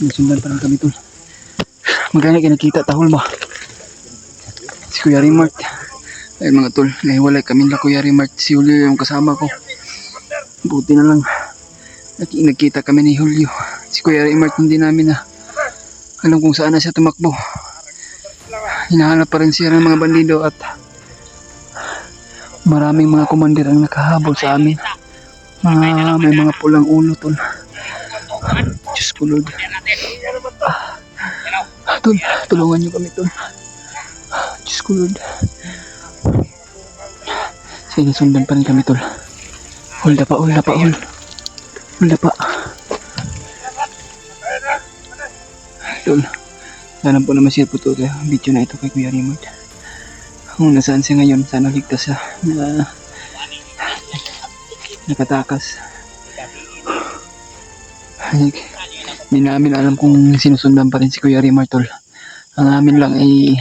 Nasundan pa lang kami tol. Magkano kayo nakita tahol ba? Si Kuya Rimart. Ay mga tol, nahiwalay kami na Kuya Rimart. Si Julio yung kasama ko. Buti na lang. Nagkita kami ni Julio. Si Kuya Rimart hindi namin na alam kung saan na siya tumakbo. Hinahanap pa rin siya ng mga bandido at maraming mga komander ang nakahabol sa amin. May mga pulang ulo tol. Diyos ko Lord. Tol, tulungan niyo kami tol. Diyos ko Lord. Sinusundan pa rin kami tol. Hold pa. Hold pa. Tol, sana po na ma-share po ito video na ito kay Kuya Rimart. Kung nasaan siya ngayon, sana ligtas siya na nakatakas. Hindi namin alam kung sinusundan pa rin si Kuya Rimart tol. Ang amin lang ay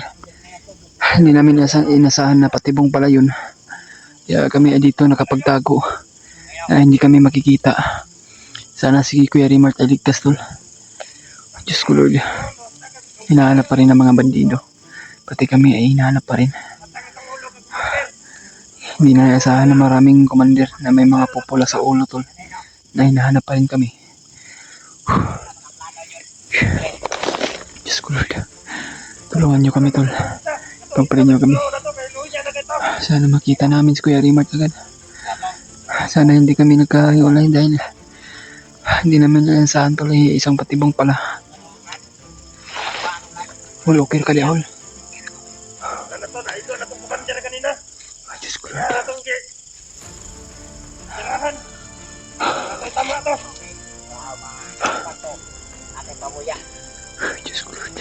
hindi namin inasahan na patibong pala yun. Kaya kami ay dito nakapagtago na hindi kami makikita. Sana si Kuya Rimart ay ligtas tol. Diyos ko Lord. Hinahanap pa rin ng mga bandido. Pati kami ay hinahanap pa rin. Hindi na inasahan na maraming komander na may mga pupula sa ulo tol. Na hinahanap pa rin kami. Diyos ko Lord. Tulungan nyo kami tol. Pagparin nyo kami. Sana makita namin si Kuya Rimart agad. Sana hindi kami nagkahiwalay dahil hindi namin inasahan tol ay isang patibong pala. Hul, okay ka di Hul. Diyos ko Lord. Diyos ko Lord.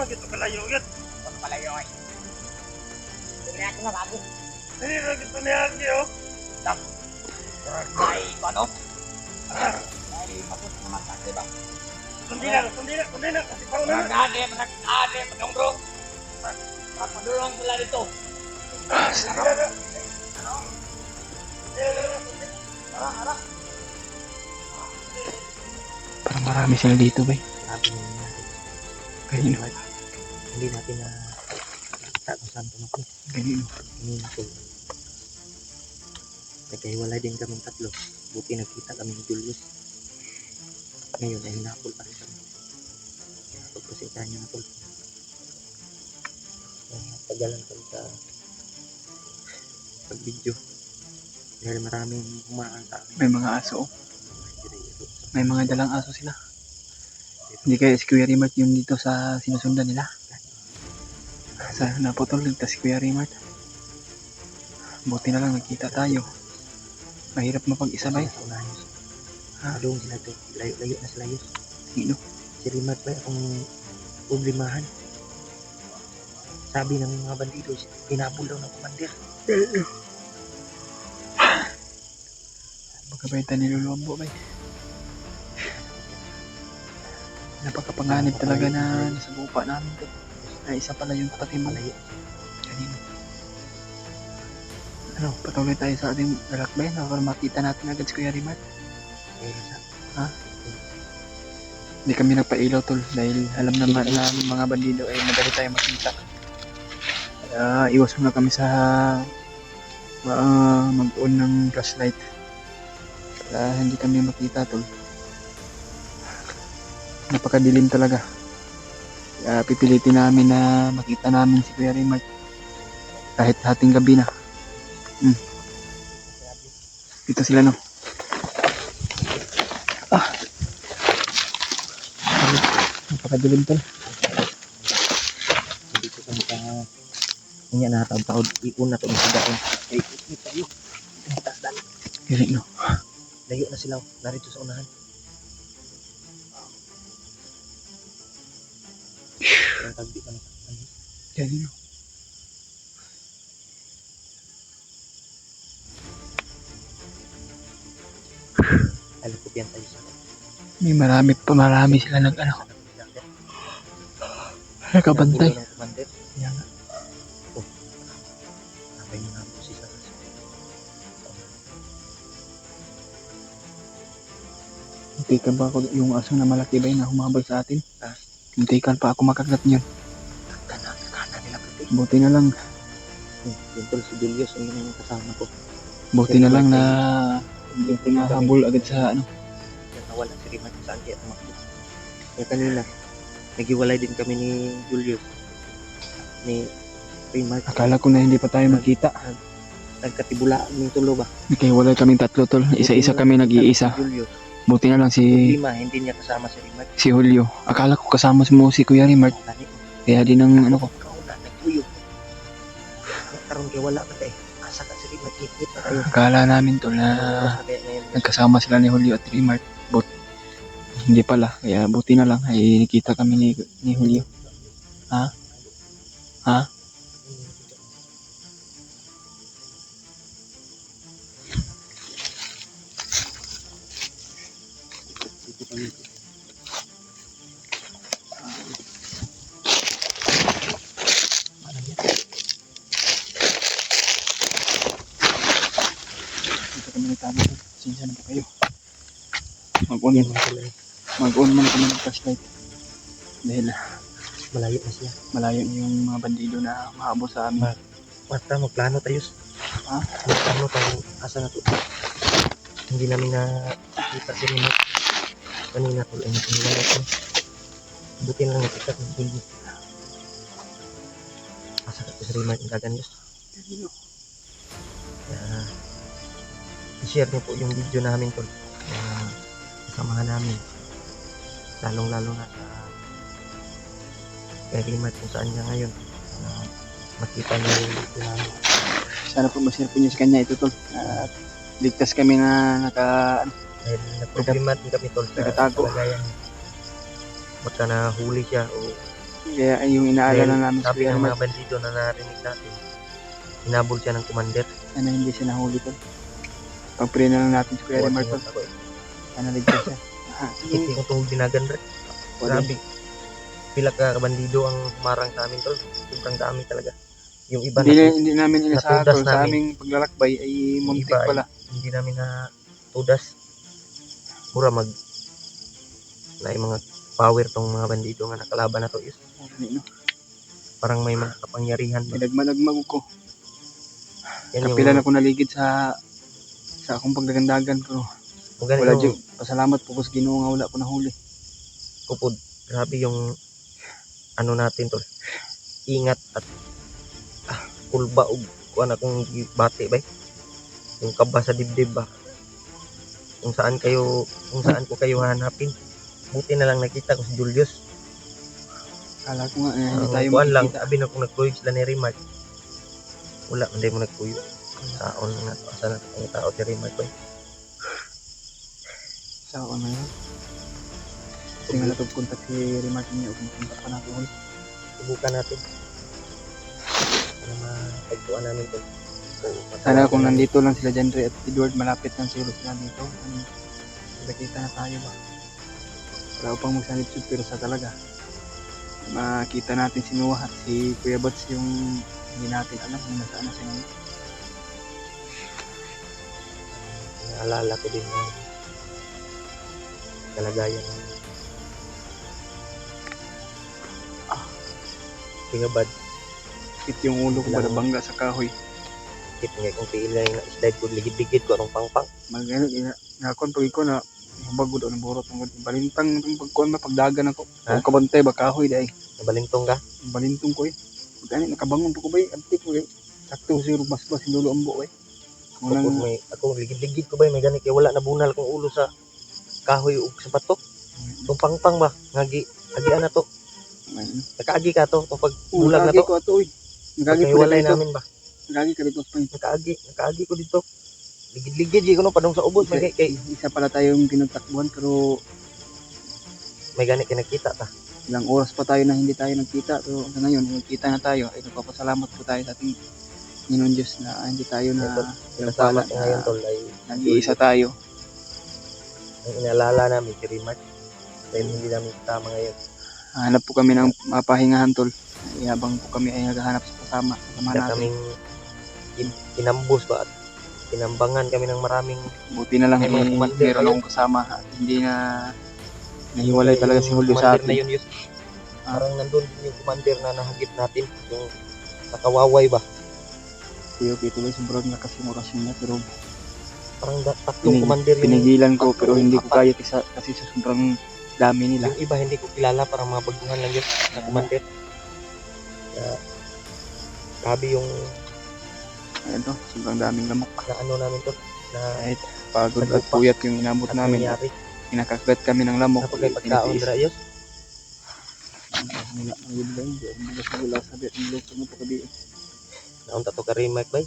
Gitu kalayo yun. Kalayo ay. Tingnan ko na bago. Hindi na gitu niya oh. Ay, ano? Ay, tapos naman kasi ba? Sundi na kasi parang na. Nag-ade, magdong-dong. Magpadulong sila dito. Parang marami sila dito ba? Kanino? Hindi natin na kita kung saan tumakbo. Kanino? Kanina po. Nagkahiwalay din kami tatlo. Buti nagkita kami ni Julius. Ngayon ay hinapol pa rin kami. Kaya pagpasitahan niyo na po. Tagalan kami sa pag-video. Dahil maraming humaan sa amin. May mga aso. May mga dalang aso sila. Hindi kaya si Kuya Rimart yun dito sa sinusundan nila. Sana naputol ligtas si Kuya Rimart. Buti na lang nagkita tayo. Mahirap mapag-isabay. Doon sila ito. Layo na sila yun. Sino? Si Rimart ba akong problemahan? Sabi ng mga bandido, pinapul daw ng komander. Magkabayitan nilulombo ba? Napakapanganib talaga na nasa lupa namin to. Na isa pala yung pati malayo. Kanino? Ano, patuloy tayo sa ating lalakbay na para makita natin agad si Kuya Rimart. Ha? Hindi kami nagpailaw tol dahil alam naman na mga bandido ay madali tayo makita. Kaya iwas muna kami sa mag-on ng flashlight. Kaya hindi kami makita tol. Napakadilim talaga. Kaya pipilitin namin na makita namin si Kuya Rimart kahit hating gabi na. Dito sila no. Napakadilim tol. Dito kami sa kanya natawag iun na ito ng sigaon. Ay, tayo. Kaya no. Layo na sila. Narito sa unahan. Tagdi ka na. Kaya no. Alam ko piyan tayo sa Marami sila nakabantay. Komander. Yan nga. Napay mo na po si Saras. Muntikan pa ako yung aso na malaki ba yun na humabol sa atin. Ah. Muntikan pa ako makagat niyon. Kana nila pre. Buti na lang. Yung tol si Julius ang yung kasama ko. Buti na lang na hindi ko nahabol agad sa ano. Nawala si Riman saan kaya tumakbo. Kaya kanina, naghiwalay din kami ni Julius. Ni Riman. Akala ko na hindi pa tayo magkita. Nagkatibulaan ng tulo ba? Nagkahiwalay kaming tatlo tol. Isa-isa kami nag-iisa. Si Julius. Buti na lang si Lima, hindi niya kasama si Riman. Julio. Akala ko kasama mo si Kuya Rimart. Kaya din ang ano ko. Kauna, nagtuyo. Karoon kaya wala ka tayo. Asa ka si Riman, hit na tayo. Akala namin tol na Kaya ngayon, nagkasama sila ni Julio at Rimart. Hindi pala. Kaya buti na lang ay nakita kami ni Julio. Ha? Ha? Dito kami nagtabi tol. Sinsya na po kayo. Mag-on. Mag-on man kami ng flashlight. Dahil malayo na siya. malayo na yung mga bandido na mahabol sa amin. Basta magplano tayo. Ha? Magplano tayo. Asa na to? Hindi namin nakita si Riman. Kanina tol ay nakiwala ko. Buti na lang nakita ko si Julius. Asa ka to si Riman ang gaganyos. I-share niyo po yung video namin tol. Kasamahan namin. Lalong-lalo na sa kay Riman kung saan niya ngayon. Makita niyo yung video namin. Sana po ma-share po niyo sa kanya ito tol. At ligtas kami na Dahil nagproblema din kami tol sa Nagatago. kalagayan niya. Baka nahuli siya o kaya ay yung inaalala namin sa sabi Kuya ng Rimart. mga bandido na narinig natin, hinabol siya ng commander. Sana hindi siya nahuli tol. Pag-pray na lang natin sa Kuya Rimart tol. Ako, Sana ligtas siya. hindi ko itong dinagan rin. Grabe. Pila ka bandido ang marang sa amin tol. Sobrang dami talaga. Yung iba Hindi namin inasahan natudas tol. Sa namin. aming paglalakbay ay muntik iba ay pala. hindi namin na tudas. Mura na yung mga power tong mga bandido nga nakalaban na to is parang may mga kapangyarihan ba. Nagmanagmag ko. Yan yung Kapila na ko naligid sa akong pagdagandagan pero ganun wala yung dyan. Pasalamat po ko sa Ginoo nga wala ko nahuli. kupod. Grabe yung ano natin tol. Ingat at kulba og kuan akong bati ba. Yung kaba sa dibdib ba. Kung saan ko kayo hanapin. Buti na lang nakita ko si Julius. Kala ko nga hindi Ang tayo kuan lang, makikita. sabi na kung nagkuyog sila ni Rimark. Wala, hindi mo nagkuyog. Taon nga, asa na ang tao si Rimark ba. Sa ako na yun. Kasi nga natugkontak si Rimart niya o kontak pa natin ulit. Subukan natin. Para matagpuan namin ito. Sana kung nandito lang sila Jandre at Edward malapit lang siguro sila dito. Nakita na tayo ba? Wala upang magsanib-sud pero sa talaga. Makita natin si Noah at si Kuya Bats yung hindi natin alam kung nasaan na siya ngayon. Naalala ko din yung kalagayan ng Pingabad. Hit yung ulo ko para bangga sa kahoy. Kit nga kung tiil na yung slide ko, ligid-ligid ko anong pangpang. Magano nakon pag iko na bagod ang burot ng balintang itong pagkuan ba pagdagan ako. Ha? Kung kabantay ba kahoy dai. Nabalintong ka. Balintong ko eh. Pagani nakabangon po ko ba antik ko eh. Sakto zero mas lolo ambo eh. Kapag may, ako ligid-ligid ko ba, may ganit. Kaya wala na bunal kong ulo sa kahoy ug sa patok. Itong pangpang ba, agian na to. Nakaagi ka to, itong pagbulag na to. ko ato eh. Nagagi ko Pagkahiwalay dito. namin ba. Nagagi ka dito pa. Nakaagi ko dito. Ligid-ligid, ko no, padong sa ubod. Kay Isa pala tayong pinagtakbuhan pero may ganit kinakita ta. ilang oras pa tayo na hindi tayo nagkita pero sa ngayon nagkita na tayo ay nagpapasalamat po tayo sa ating Panginoon Diyos na hindi tayo na Pinasama ko ngayon tol ay nag-iisa tayo. ang inaalala namin si Rimark. Dahil hindi namin tama ngayon. Hanap po kami ng mapahingahan tol. Habang po kami ay naghahanap sa kasama Kaya natin. kaming inambos ba at Tinambangan kami ng maraming Buti na lang May mga commander meron kayo. akong kasama at hindi na nahiwalay talaga si Julio sa commander na atin. yun, Yus. Parang nandun din yung commander na nahagip natin. Yung nakawaway ba? Okay, tuloy sobrang lakas yung orasyon niya pero Parang tatlong commander yung pinigilan ko pero tatlo, hindi ko apat. kaya kasi sa sobrang dami nila. Yung iba hindi ko kilala, parang mga baguhan lang yun na commander. Kaya, grabe yung Ayun to, sobrang daming lamok. na ano namin to, na Kahit pagod at Sagupa. puyat yung inabot at namin. nangyari. Kinakagat kami ng lamok. Kapag may pagkaon dira, Yus. Wala ang yun lang. Wala sabi at niluto mo pa kabi. Naunta to ka remark ba?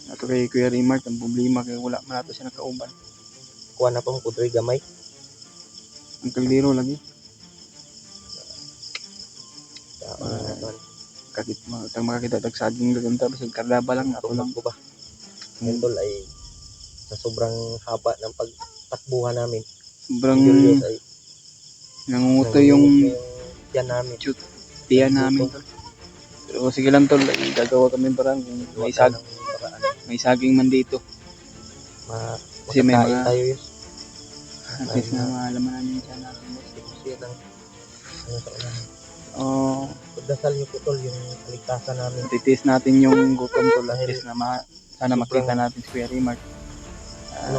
Ato kay Kuya Rimart, ang problema kay wala man nato siya nakauban. Kuha na pa mo kudroy gamay. Ang kaldero lagi. Kaya, Kakit makakita tag saging dagan ta bisag kardaba lang ato lang. ko ba? Ngayon tol ay sa sobrang haba ng pagtakbuhan namin. Sobrang Julius ay nangunguto yung yan namin. tiyan namin tol. Pero sige lang tol, ay gagawa kami parang may saging man dito. Kasi may Makakain mga tayo yun. at least na maalaman namin siya natin. Kasi ng ano sa unahan. Oh, Pagdasal niyo po tol yung kaligtasan namin. titis natin yung gutom tol at least na sana Sobrang- makita natin si Kuya Rimart.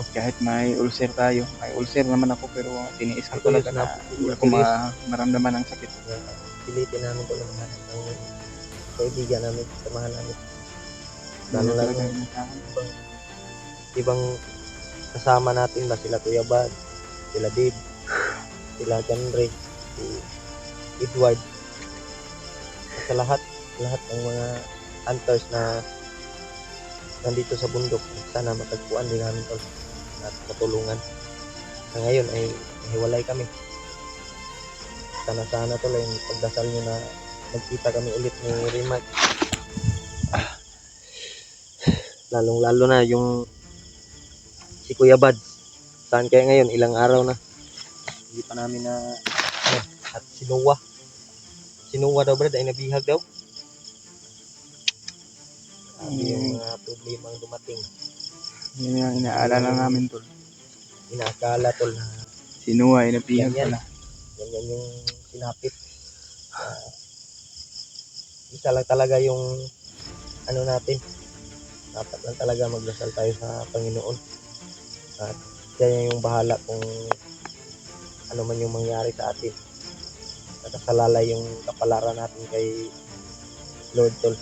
Kahit may ulcer tayo, may ulcer naman ako pero tiniis ko Ako talaga yun, na hindi ko maramdaman ang sakit. Pilitin namin to ng mga ng kaibigan namin, samahan namin. Lalo Lalo talaga lang yun sa akin. ibang kasama natin ba sila Kuya Bad, sila Dave, sila Janre, si Edward. Sa lahat ng mga hunters na nandito sa bundok, sana matagpuan din namin to at matulungan. Sa ngayon ay hiwalay kami. Sana to lang pagdasal nyo na magkita kami ulit ni Rimac. Lalong-lalo na yung si Kuya Bad. Saan kaya ngayon? Ilang araw na. Hindi pa namin na at si Noah. Si Noah daw brad ay nabihag daw. Yung mga problema ang dumating. Yun yung inaalala namin tol. Inaakala tol na Si Noah ay napihag Yan. pala. yan yung sinapit. Isa lang talaga yung ano natin. Dapat lang talaga magdasal tayo sa Panginoon. At siya yung bahala kung ano man yung mangyari sa atin. Nakasalalay yung kapalaran natin kay Lord tol.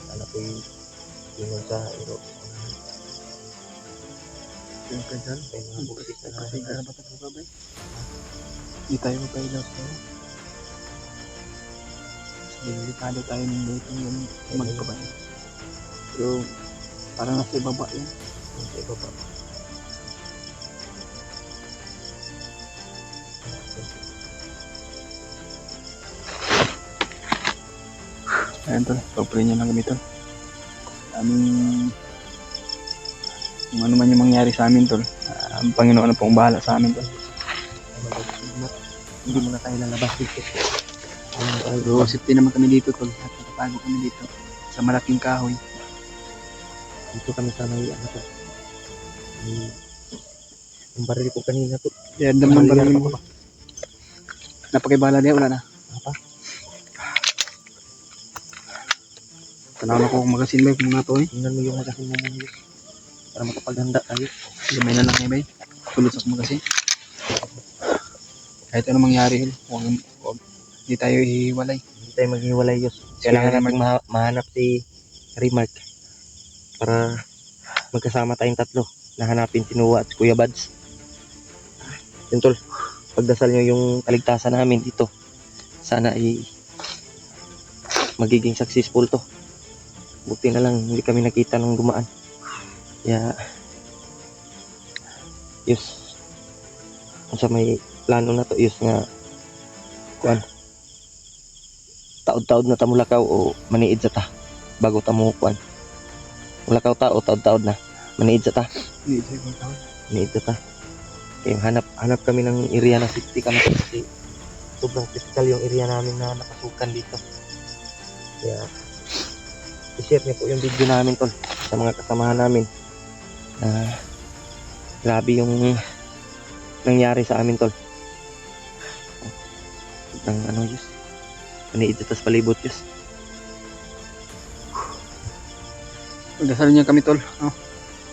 Sana po'y ingon sa iro. Yung kailan? May mga buksit na Kasi natin. karapat ako kabay. Hindi tayo mapailaw tayo. Delikado tayo ng dito yung magpabay. Pero parang nasa ibaba yun. Sa iba pa. Ayan tol, pag-pray nyo lang kami tol. Aming kung ano man yung mangyari sa amin tol, ang Panginoon na pong bahala sa amin tol. Hindi mo na tayo lalabas dito. Pero safety naman kami dito tol, at nakatago kami dito sa malaking kahoy. Dito kami sa may ano to. Yung baril ko kanina to. Kaya damang Balikan baril pa mo. ba? Napakibala niya, wala na. Apa? Tanaw na ko kung magasin ba kung nato eh. Tingnan mo yung magasin mo muna yun. Para makapaghanda tayo. Gamay na lang eh bay. Tulos ako magasin. Kahit ano mangyari, huwag hindi tayo ihiwalay. Hindi tayo maghiwalay yun. Kailangan natin mahanap si Remark para magkasama tayong tatlo. Nahanapin si Noah at si Kuya Bads. Yun tol, pagdasal nyo yung kaligtasan namin dito. Sana ay magiging successful to. Buti na lang hindi kami nakita nung dumaan. Kaya yes, sa may plano na to is nga kuan taod-taod na ta mulakaw o maniid sa ta bago ta mo kuan mulakaw ta o taod-taod na maniid sa ta Hindi tayo magtawag. maniid sa ta kaya hanap kami ng area na safety kami kasi sobrang critical yung area namin na nakasukan dito. Kaya i-share niyo po yung video namin tol sa mga kasamahan namin Grabe yung nangyari sa amin, tol. Ang ano, Diyos. Paniid tas palibot, Diyos. Pagdasal niya kami, tol. Oh.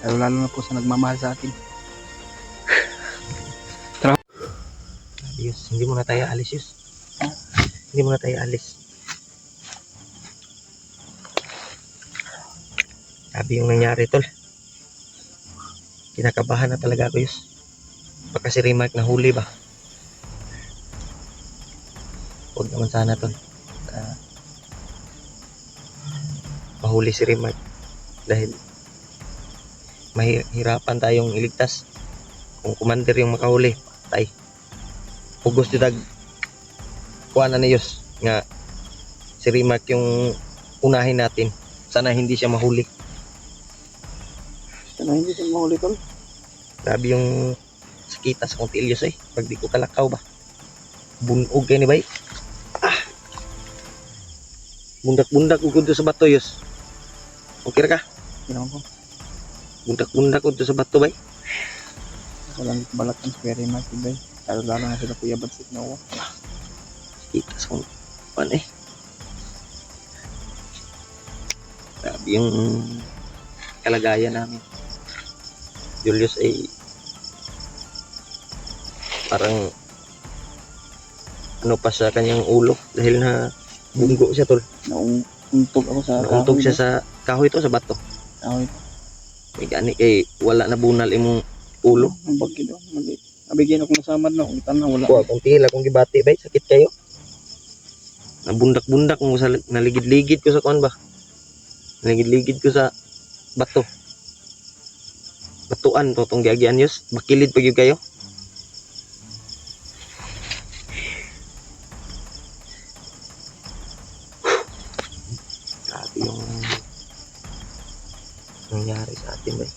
Lalo na po sa nagmamahal sa atin. Grabe, Diyos. Hindi mo na tayo alis, Diyos. Hindi mo na tayo alis. Grabe yung nangyari, tol. Kinakabahan na talaga ako, Diyos. Baka si Remark na huli ba? Huwag naman sana, tol. Mahuli si Remark. Dahil mahirapan tayong iligtas. Kung commander yung makahuli, patay. Pugos yung kuha na ni Diyos nga si Remark yung unahin natin. Sana hindi siya mahuli. Sana hindi siya mahuli, tol. Grabe yung sakita sa kong tilyos pag di ko kalakaw ba. Bunog kayo ni bay. Bundak-bundak ko sa bato, Yos. Okay ra ka? Kailangan po. Bundak-bundak ko sa bato, bay. Walang balatan sa Kuya Remark, bay. Lalo na sila Kuya Badsik na uwa. Kita sa kong Grabe yung kalagayan namin. Julius parang ano pa sa kanyang ulo dahil na bunggo siya, tol. Nauntog ako sa Nauntog siya sa kahoy to, sa bato. kahoy. May gani kay wala na bunal imong ulo. Ang bagay daw. Nabigyan akong nasamad na. Kung itan na wala. Kuha kung tila kung gibati bay, sakit kayo. Nabundak-bundak mo sa naligid-ligid ko sa kuan ba. Naligid-ligid ko sa bato. Batuan to tong giagian, Yos. Bakilid pa gyud kayo. Grabe yung nangyari sa atin, bay.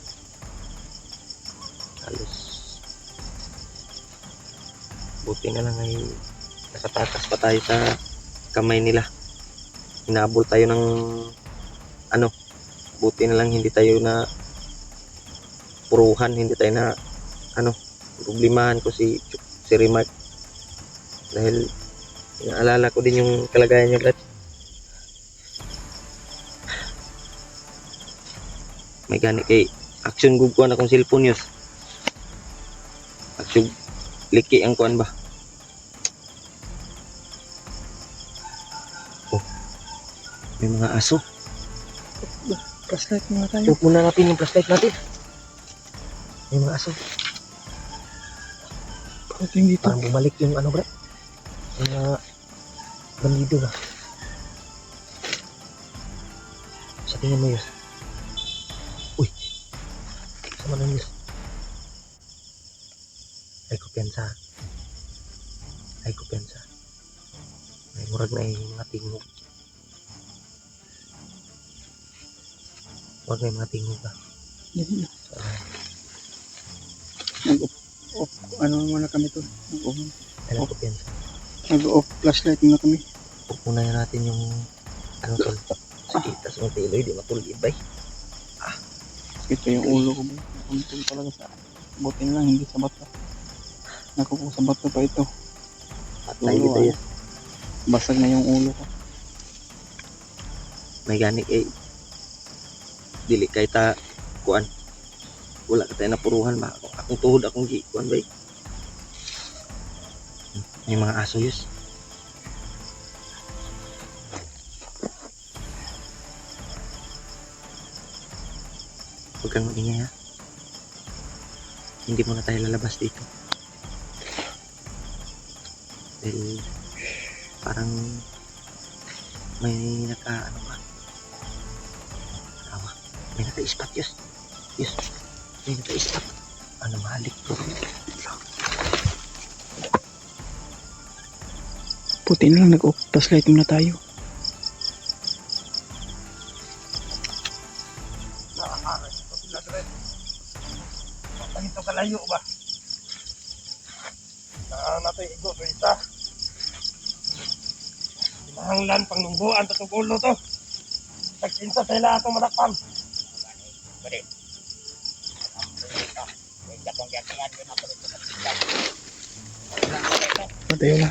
Halos buti na lang ay nakatakas pa tayo sa kamay nila. Hinabol tayo ng buti na lang hindi tayo na puruhan, hindi tayo na problemahan ko si Remark dahil inaalala ko din yung kalagayan niya, Brad. May gani kay action gugkuan akong cellphone, Yos. Action liki ang kuan ba. Oh, may mga aso. Flashlight muna tayo. Huwag muna natin yung flashlight natin. May mga aso. Pagdating dito. Parang bumalik yung Brad. Yung mga bandido ba. Sa tingin mo, Yos. Uy. Sama na, Yos. Ay kumpiyansa. May murag na yung mga tingog. Huwag na yung mga tingog ba. Nag-off. Ano muna kami to? Kailan kumpiyansa. Nag-off flashlight muna kami. Pupunayan natin yung tol. Sakita sa mga tiloy, di matulid ba. Ito yung ulo ko ba? Nakuntog talaga sa buti na lang, hindi sa bato. Nakukuha sa bato pa ito. Patay Ulo, dito, Yos. Basag na yung ulo ko. May gani dili kay ta kuan. Wala ka tayo napuruhan ba. Akong tuhod akong kuan ba. May mga aso, Yos. Huwag kang maingay, ha. Hindi mo na tayo lalabas dito. Dahil parang may may naka-ispat, Yos. May naka-ispat. Malik to. Puti na lang, nag-off flashlight muna tayo. Ganito kalayo ba? Natin igo to isa. Hinahanglan pang nungguan to ulo to. Nagkinsa sila atong madakpan. Bali. Hindi akong gatingan yun ako dito sa tigyan. Patayo na.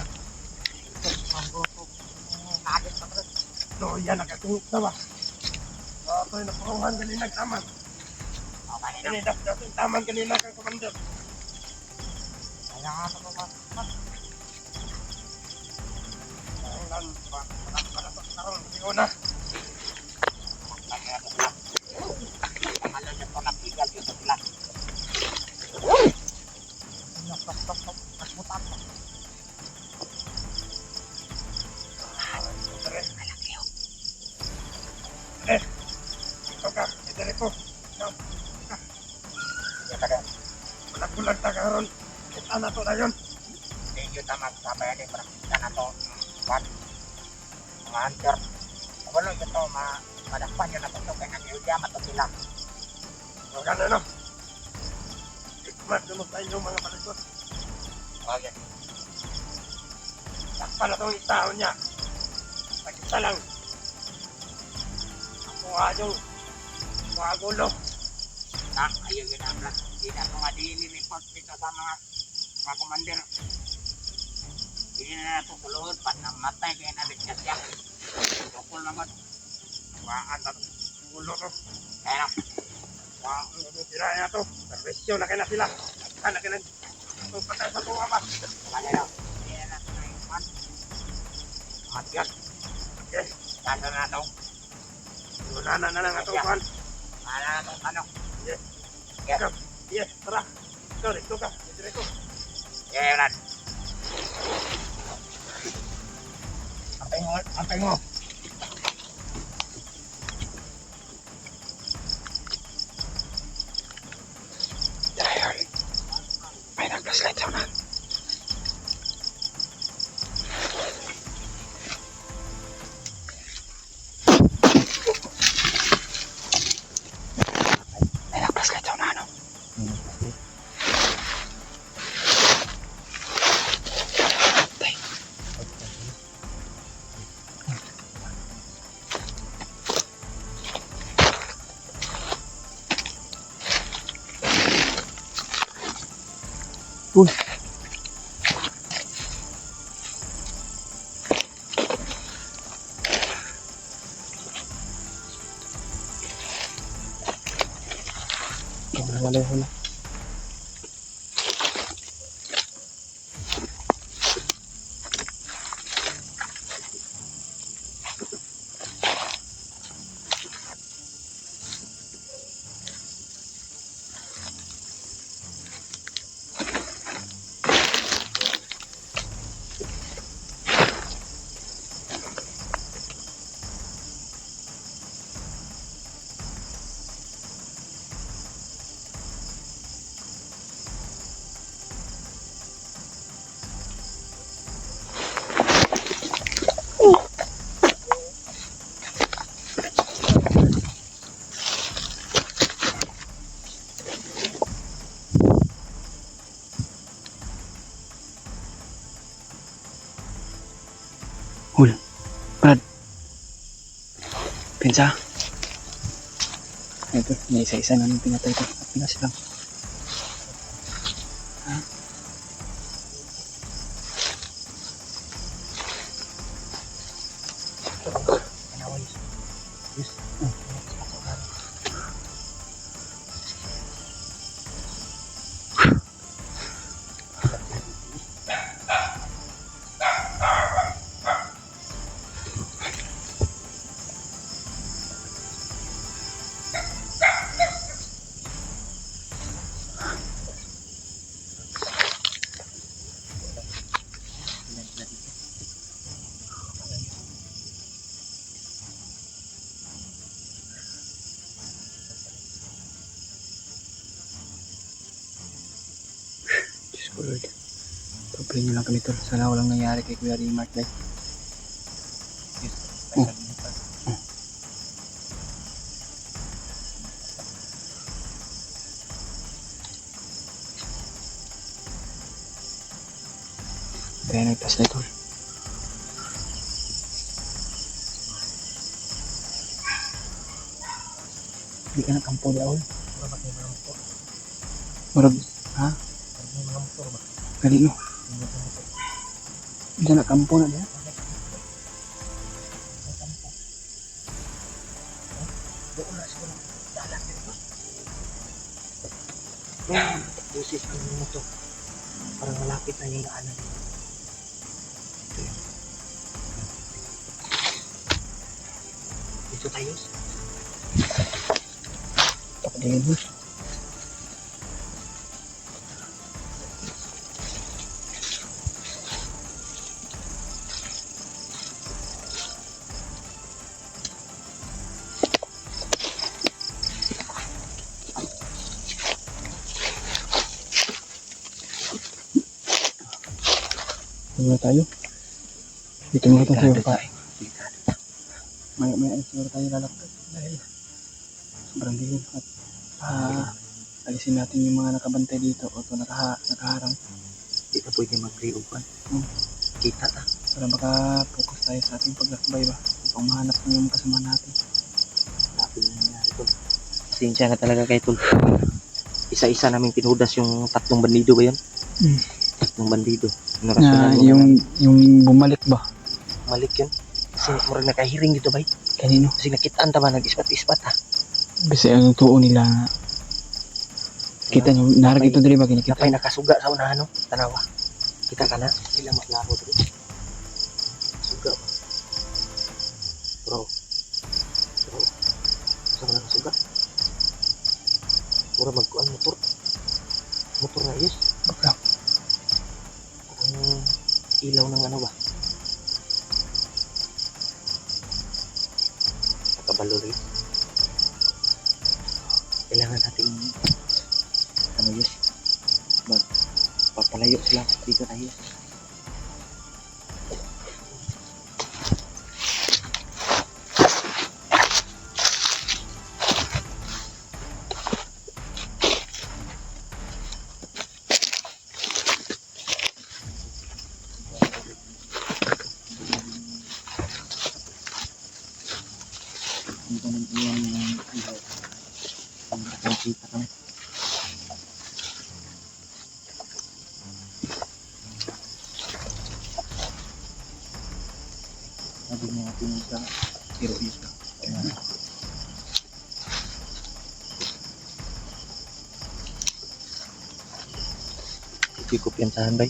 Agad pa rin. No, yan, nakatungok na ba? Ito'y napuruhan kanina taman. Okay na. Kanina, dating taman kanina kang commander. Kaya nga ako ba? Kailan, para sa karoon, hindi ko na. Kaya ako na. Alam niyo po napigal yun sa sila. Nagmutan mo. Ito ka, itali ko. Bulag-bulag na karoon. Kita na to na yun. Hindi yun tama sa bayan para kita na to. Mga hunter. Wala yun to, madakpan yun na to. Kaya nag-iudya mato sila. O gano'n, no? Ikmat, lumos na inyong mga palikot. Okay. Takpan na itong itahon niya. Pag-isa lang. Ako nga yung mga gulo. Ayaw yun ang lang. Hindi na ito nga report dito sa mga commander. Hindi na ito kulod. Pat namatay kaya nabigyan siya. Tukol naman. Waan na itong gulo to. Kaya na. Waan na sila na to. Servisyo na kaya na sila. Nagkan na kaya na. Itong patay sa tuwa ba? Kaya na. Hindi na ito na yung man. Matyan. Okay. Kaya na ito. Lunanan na lang atong kuhan. Kaya na ito. Ano? Yes. Yes. Yes, tara. Ito, dito ka. Dito. Kaya na. Antay mo. May nag-flashlight sa unan. May nag-flashlight sa unan, no? Tay. Uy. Wala. Hul. Brad. Pinsa. Ito, may isa-isa na nung pinatay ko. Pinas lang. Ha? Diyos ko Lord. Pag-pray nyo lang kami tol. Sana walang nangyari kay Kuya Remark like. Kaya nagtas na tol. Hindi ka nakampo di awal. Murag, ha? May mga motor ba? Kanino? May mga motor. Diyan na kampo na diyan. Doon na siguro. Dalan dito. Yung busis ng motor. Parang malapit na yung daanan. Ito yun. Dito tayo. Papadingin mo. Muna tayo. Dito muna tayo sa pa. May siguro tayo lalakad dahil sobrang dilim at alisin natin yung mga nakabantay dito o ito nakaharang Di na pwede mag-reopen. Kita ta. para maka-focus tayo sa ating paglakbay ba. Upang mahanap mo yung kasama natin. Sabi na nangyari tol. Pasensya na talaga kay tol. Isa-isa naming pinudas yung tatlong bandido ba yun? Tatlong bandido. Na Narasyonan mo yung bumalik ba? malik yun. Kasi murag nakahiring dito ba? Kanino? Kasi nakitaan ta ba? Nag-ispat-ispat ha. Kasi ang tuon nila kita nyo, narak ito dali ba kinikita? Napay nakasuga sa unahan no? Tanawa. Kita ka na? Ilang maklaro dito. Suga ba? Bro. Saan ka nakasuga? Mura magkuhan motor. Motor na yes. Baka. Ang ilaw ng ano ba? Nakabalo rin. Kailangan nating ano yun? Papalayo sila dito tayo. Dito naman yung ilaw. Nakikita kami. Sabi niya natin sa heroista. Hindi ko piyansahan ba?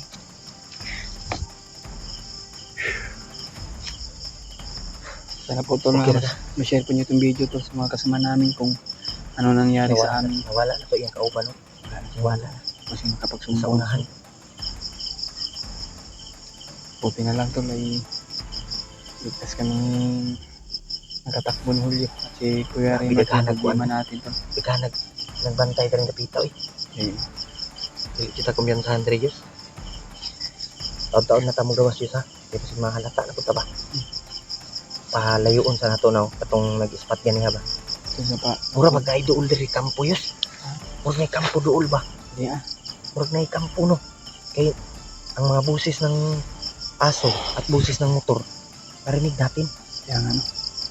Sana po ito Okay na na. ma-share po nyo itong video to sa mga kasama namin kung ano nangyari sa amin. Nawala na to yung kauban. No? Nawala na. Kasi Sa nakapagsumbong. unahan. Buti na lang to ay ligtas kami nakatakbo ni Julio at si Kuya Grabe, Raymond naghanap ko, nagbima natin to. Ika nagbantay ka rin na pitaw eh. Eh, Hindi kita kumpiyansahan Dre Diyos. Taon-taon na tamo gawas Diyos ha. Di pa si mahalata na punta ba? Palayoon sa nato na katong nag-spot gani ha ba? ito sa pa. Mura magkay dool diri kampo Diyos. Mura may kampo dool ba? Di Mura may kampo no. Kay ang mga busis ng aso at busis ng motor narinig natin. Kaya nga no.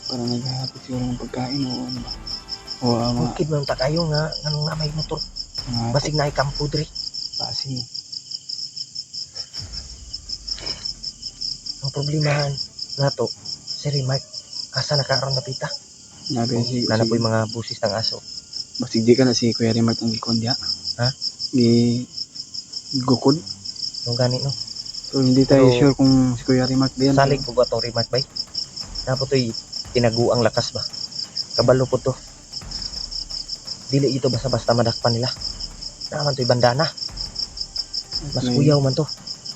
Para naghahapit siguro ng pagkain o ano ba. O mga Bukid man ta kayo nga nganong nga may motor. Basig na kampo diri. pasin. Ang problema nato si Remark asa nakaroon na pita. Nabi si Nana po yung mga busis ng aso. basig di ka na si Kuya Raymond ang gikon diya. Ha? Gukod. Nung gani no. So hindi tayo Pero- sure kung si Kuya Raymond ba yan. Salig po ba itong Remark bay? Na po ito'y tinaguang lakas ba? Kabalo po to. Dili ito basta-basta madakpan nila. Naman to'y bandana. Mas kuyaw man to.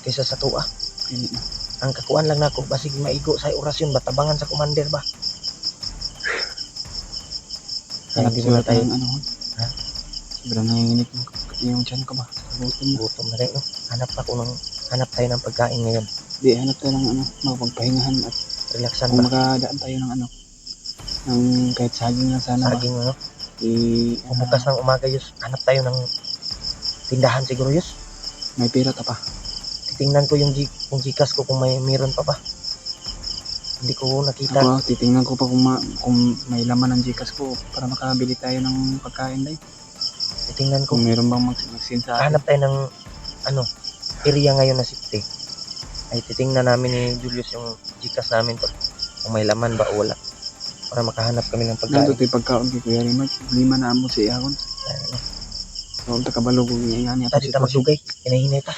Kaysa sa tuwa. Pinit na. Ang kakuan lang nako basig maigo sa orasyon ba tabangan sa commander ba? Kaya hindi mo na tayo Ano hon? Ha? Sobrang nanginginig yung tiyan ko ba? Sa gutom mo. gutom na rin no. Hanap tayo ng pagkain ngayon. Di, hanap tayo ng ano, mapagpahingahan at Relaxan kung ba? makadaan tayo ng ano, ng kahit saging lang sana ba. Saging ano. Bukas Bukas ng umaga yus. Hanap tayo ng tindahan siguro yus. may pera ka pa. Titingnan ko yung kung Gcash ko kung meron pa ba. Hindi ko nakita. Ako, titingnan ko pa kung may laman ng Gcash ko para makabili tayo ng pagkain dahil. titingnan ko. Kung meron bang magsin sa atin. Hanap tayo ng ano, area ngayon na safety. Ay titingnan namin ni Julius yung Gcash namin tol. Kung may laman ba o wala. Para makahanap kami ng pagkain. Nandito yung pagkaon kay Kuya Rimar. Lima na amo sa ihon. Ano, So, kabalo kung iyan niya. tadi kita magsugay. Hinahinay pa.